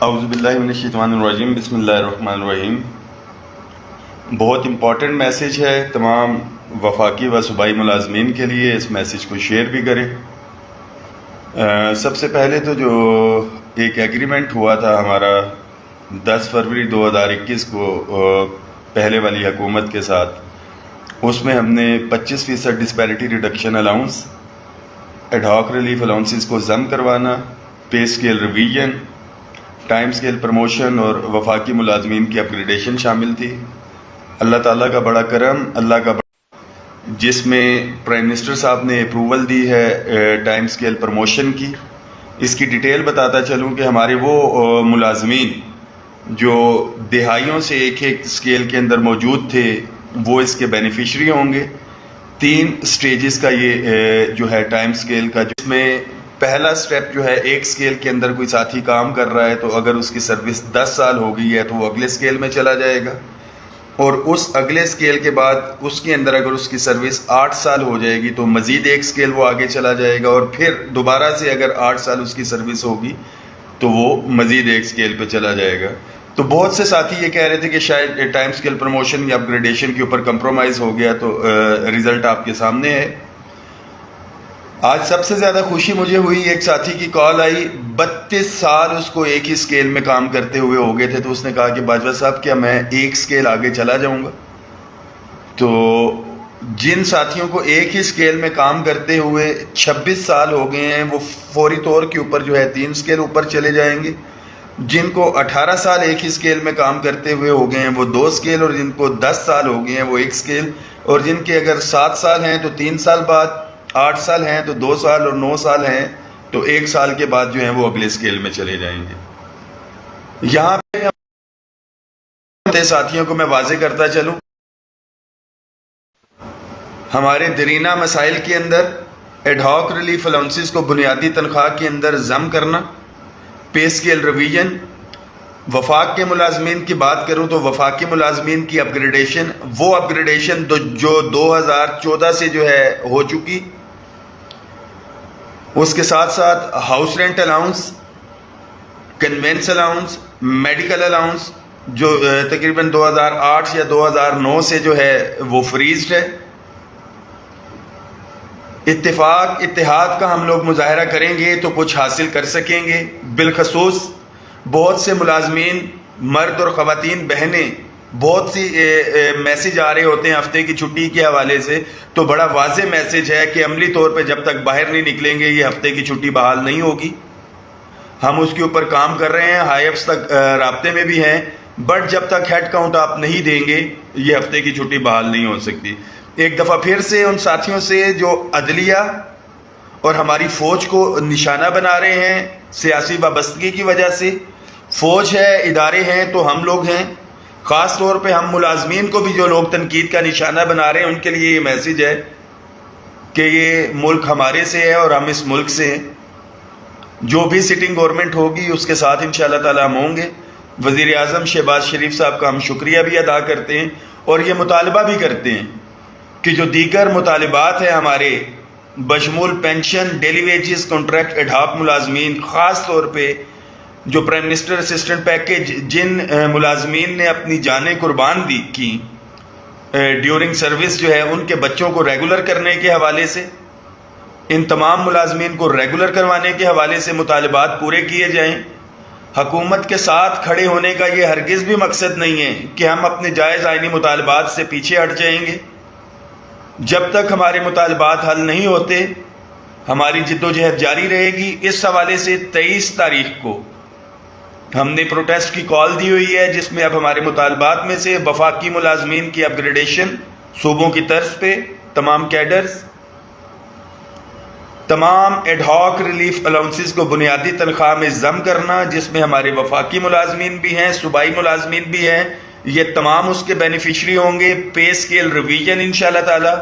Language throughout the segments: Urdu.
اعوذ باللہ من الشیطان الرجیم، بسم اللہ الرحمن الرحیم۔ بہت امپورٹنٹ میسیج ہے تمام وفاقی و صوبائی ملازمین کے لیے، اس میسیج کو شیئر بھی کریں۔ سب سے پہلے تو جو ایک ایگریمنٹ ہوا تھا ہمارا 10 فروری 2021 کو پہلے والی حکومت کے ساتھ، اس میں ہم نے 25% disparity reduction allowance, add hoc relief allowances کو ضم کروانا، پے scale revision, time scale promotion اور وفاقی ملازمین کی اپگریڈیشن شامل تھی۔ اللہ تعالیٰ کا بڑا کرم، جس میں پرائم منسٹر صاحب نے اپروول دی ہے ٹائم اسکیل پروموشن کی۔ اس کی ڈیٹیل بتاتا چلوں کہ ہمارے وہ ملازمین جو دہائیوں سے ایک اسکیل کے اندر موجود تھے وہ اس کے بینیفیشری ہوں گے۔ 3 سٹیجز کا یہ جو ہے ٹائم اسکیل کا، جس میں پہلا سٹیپ جو ہے ایک سکیل کے اندر کوئی ساتھی کام کر رہا ہے تو اگر اس کی سروس 10 سال ہو گئی ہے تو وہ اگلے سکیل میں چلا جائے گا، اور اس اگلے سکیل کے بعد اس کے اندر اگر اس کی سروس 8 سال ہو جائے گی تو مزید ایک سکیل وہ آگے چلا جائے گا، اور پھر دوبارہ سے اگر 8 سال اس کی سروس ہوگی تو وہ مزید ایک سکیل پہ چلا جائے گا۔ تو بہت سے ساتھی یہ کہہ رہے تھے کہ شاید ٹائم سکیل پروموشن یا اپگریڈیشن کے اوپر کمپرومائز ہو گیا، تو ریزلٹ آپ کے سامنے ہے۔ آج سب سے زیادہ خوشی مجھے ہوئی، ایک ساتھی کی کال آئی، 32 سال اس کو ایک ہی سکیل میں کام کرتے ہوئے ہو گئے تھے، تو اس نے کہا کہ باجوہ صاحب کیا میں ایک سکیل آگے چلا جاؤں گا؟ تو جن ساتھیوں کو ایک ہی سکیل میں کام کرتے ہوئے 26 سال ہو گئے ہیں وہ فوری طور کے اوپر جو ہے 3 سکیل اوپر چلے جائیں گے۔ جن کو 18 سال ایک ہی سکیل میں کام کرتے ہوئے ہو گئے ہیں وہ 2 سکیل، اور جن کو 10 سال ہو گئے ہیں وہ 1 سکیل، اور جن کے اگر 7 سال ہیں تو 3 سال بعد، 8 سال ہیں تو 2 سال، اور 9 سال ہیں تو 1 سال کے بعد جو ہیں وہ اگلے سکیل میں چلے جائیں گے۔ یہاں پہ ساتھیوں کو میں واضح کرتا چلوں، ہمارے دیرینہ مسائل کے اندر ایڈ ہاک ریلیف الاؤنسز کو بنیادی تنخواہ کے اندر ضم کرنا، پے اسکیل ریویژن، وفاق کے ملازمین کی بات کروں تو وفاقی ملازمین کی اپگریڈیشن، وہ اپگریڈیشن جو 2014 سے جو ہے ہو چکی، اس کے ساتھ ساتھ house rent allowance, conveyance allowance, medical allowance جو تقریباً 2008 یا 2009 سے جو ہے وہ فریزڈ ہے۔ اتحاد کا ہم لوگ مظاہرہ کریں گے تو کچھ حاصل کر سکیں گے۔ بالخصوص بہت سے ملازمین، مرد اور خواتین، بہنیں، بہت سی میسیج آ رہے ہوتے ہیں ہفتے کی چھٹی کے حوالے سے، تو بڑا واضح میسیج ہے کہ عملی طور پہ جب تک باہر نہیں نکلیں گے یہ ہفتے کی چھٹی بحال نہیں ہوگی۔ ہم اس کے اوپر کام کر رہے ہیں، ہائی ایپس تک رابطے میں بھی ہیں، بٹ جب تک ہیڈ کاؤنٹ آپ نہیں دیں گے یہ ہفتے کی چھٹی بحال نہیں ہو سکتی۔ ایک دفعہ پھر سے ان ساتھیوں سے جو عدلیہ اور ہماری فوج کو نشانہ بنا رہے ہیں سیاسی وابستگی کی وجہ سے، فوج ہے، ادارے ہیں تو ہم لوگ ہیں، خاص طور پہ ہم ملازمین کو بھی جو لوگ تنقید کا نشانہ بنا رہے ہیں ان کے لیے یہ میسیج ہے کہ یہ ملک ہمارے سے ہے اور ہم اس ملک سے ہیں۔ جو بھی سٹنگ گورنمنٹ ہوگی اس کے ساتھ انشاءاللہ تعالی ہم ہوں گے۔ وزیر اعظم شہباز شریف صاحب کا ہم شکریہ بھی ادا کرتے ہیں، اور یہ مطالبہ بھی کرتے ہیں کہ جو دیگر مطالبات ہیں ہمارے بشمول pension, daily wages, contract, ad hoc ملازمین، خاص طور پہ جو پرائم منسٹر اسسٹنٹ پیکیج، جن ملازمین نے اپنی جانیں قربان دی کی ڈیورنگ سروس جو ہے، ان کے بچوں کو ریگولر کرنے کے حوالے سے، ان تمام ملازمین کو ریگولر کروانے کے حوالے سے مطالبات پورے کیے جائیں۔ حکومت کے ساتھ کھڑے ہونے کا یہ ہرگز بھی مقصد نہیں ہے کہ ہم اپنے جائز آئینی مطالبات سے پیچھے ہٹ جائیں گے۔ جب تک ہمارے مطالبات حل نہیں ہوتے ہماری جدوجہد جاری رہے گی۔ اس حوالے سے 23 تاریخ کو ہم نے پروٹیسٹ کی کال دی ہوئی ہے، جس میں اب ہمارے مطالبات میں سے وفاقی ملازمین کی اپگریڈیشن صوبوں کی طرز پہ، تمام کیڈرز، تمام ایڈ ہاک ریلیف الاؤنسز کو بنیادی تنخواہ میں ضم کرنا، جس میں ہمارے وفاقی ملازمین بھی ہیں، صوبائی ملازمین بھی ہیں، یہ تمام اس کے بینیفیشری ہوں گے۔ پے اسکیل ریویژن انشاءاللہ تعالی،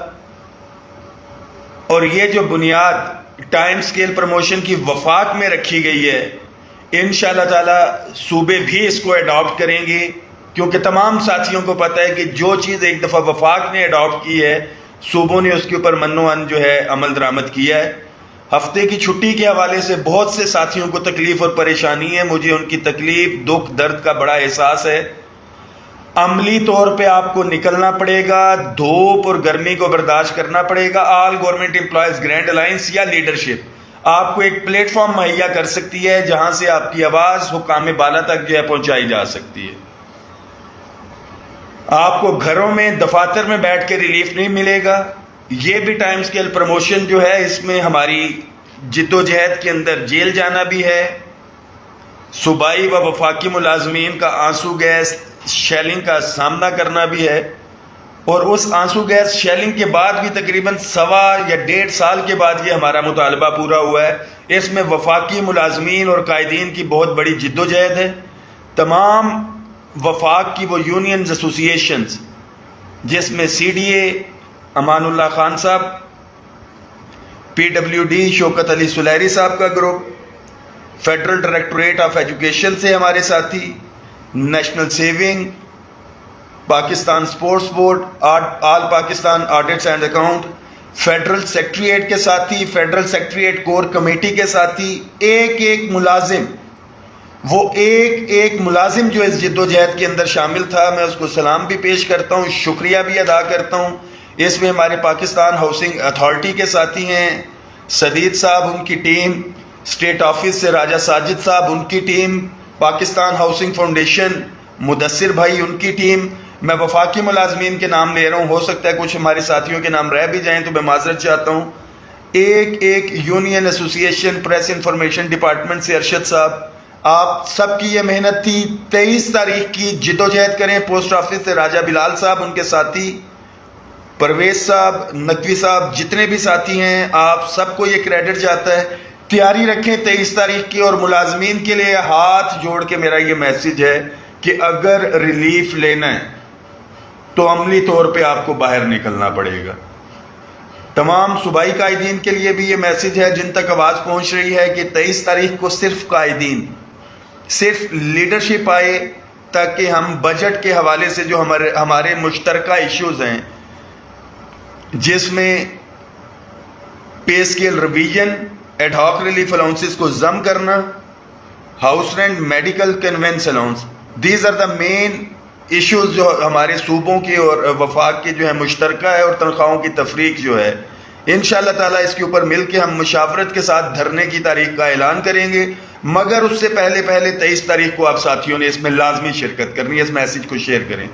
اور یہ جو بنیاد ٹائم اسکیل پروموشن کی وفاق میں رکھی گئی ہے انشاءاللہ تعالی صوبے بھی اس کو اڈاپٹ کریں گے، کیونکہ تمام ساتھیوں کو پتہ ہے کہ جو چیز ایک دفعہ وفاق نے اڈاپٹ کی ہے صوبوں نے اس کے اوپر من و عن جو ہے عمل درآمد کیا ہے۔ ہفتے کی چھٹی کے حوالے سے بہت سے ساتھیوں کو تکلیف اور پریشانی ہے، مجھے ان کی تکلیف، دکھ، درد کا بڑا احساس ہے۔ عملی طور پہ آپ کو نکلنا پڑے گا، دھوپ اور گرمی کو برداشت کرنا پڑے گا۔ All government employees grand alliance یا لیڈرشپ آپ کو ایک پلیٹ فارم مہیا کر سکتی ہے جہاں سے آپ کی آواز حکام بالا تک جو ہے پہنچائی جا سکتی ہے۔ آپ کو گھروں میں، دفاتر میں بیٹھ کے ریلیف نہیں ملے گا۔ یہ بھی ٹائم اسکیل پروموشن جو ہے، اس میں ہماری جد و جہد کے اندر جیل جانا بھی ہے۔ صوبائی و وفاقی ملازمین کا آنسو گیس شیلنگ کا سامنا کرنا بھی ہے، اور اس آنسو گیس شیلنگ کے بعد بھی تقریباً 1.25 یا 1.5 سال کے بعد یہ ہمارا مطالبہ پورا ہوا ہے۔ اس میں وفاقی ملازمین اور قائدین کی بہت بڑی جد و جہد ہے۔ تمام وفاق کی وہ یونینز، ایسوسیشنز، جس میں C D A Aman Ullah Khan صاحب، P W D Shaukat Ali Suleri صاحب کا group, federal directorate of education سے ہمارے ساتھی، national saving, Pakistan sports board, all Pakistan audits and account, federal secretariat کے ساتھی، فیڈرل سیکریٹریٹ کور کمیٹی کے ساتھی، ایک ایک ملازم، وہ ایک ملازم جو اس جد و جہد کے اندر شامل تھا، میں اس کو سلام بھی پیش کرتا ہوں، شکریہ بھی ادا کرتا ہوں۔ اس میں ہمارے پاکستان ہاؤسنگ اتھارٹی کے ساتھی ہیں، سدید صاحب، ان کی ٹیم، اسٹیٹ آفس سے راجہ ساجد صاحب، ان کی team, Pakistan housing foundation Mudassir بھائی، ان کی ٹیم۔ میں وفاقی ملازمین کے نام لے رہا ہوں، ہو سکتا ہے کچھ ہمارے ساتھیوں کے نام رہ بھی جائیں تو میں معذرت چاہتا ہوں۔ ایک union association press information department سے ارشد صاحب، آپ سب کی یہ محنت تھی۔ 23 تاریخ کی جد و جہد کریں۔ پوسٹ آفس سے راجہ بلال صاحب، ان کے ساتھی پرویز صاحب، نقوی صاحب، جتنے بھی ساتھی ہیں، آپ سب کو یہ کریڈٹ جاتا ہے۔ تیاری رکھیں 23 تاریخ کی، اور ملازمین کے لیے ہاتھ جوڑ کے میرا یہ میسج ہے کہ اگر ریلیف لینا ہے تو عملی طور پہ آپ کو باہر نکلنا پڑے گا۔ تمام صوبائی قائدین کے لیے بھی یہ میسج ہے جن تک آواز پہنچ رہی ہے کہ 23 تاریخ کو صرف قائدین، صرف لیڈرشپ آئے، تاکہ ہم بجٹ کے حوالے سے جو ہمارے مشترکہ ایشوز ہیں، جس میں pay scale revision, ad hoc relief allowances کو ضم کرنا، house rent, medical conveyance allowance, these are the main issues جو ہمارے صوبوں کے اور وفاق کے جو ہے مشترکہ ہے، اور تنخواہوں کی تفریق جو ہے انشاءاللہ تعالیٰ اس کے اوپر مل کے ہم مشاورت کے ساتھ دھرنے کی تاریخ کا اعلان کریں گے، مگر اس سے پہلے 23 تاریخ کو آپ ساتھیوں نے اس میں لازمی شرکت کرنی ہے۔ اس میسج کو شیئر کریں۔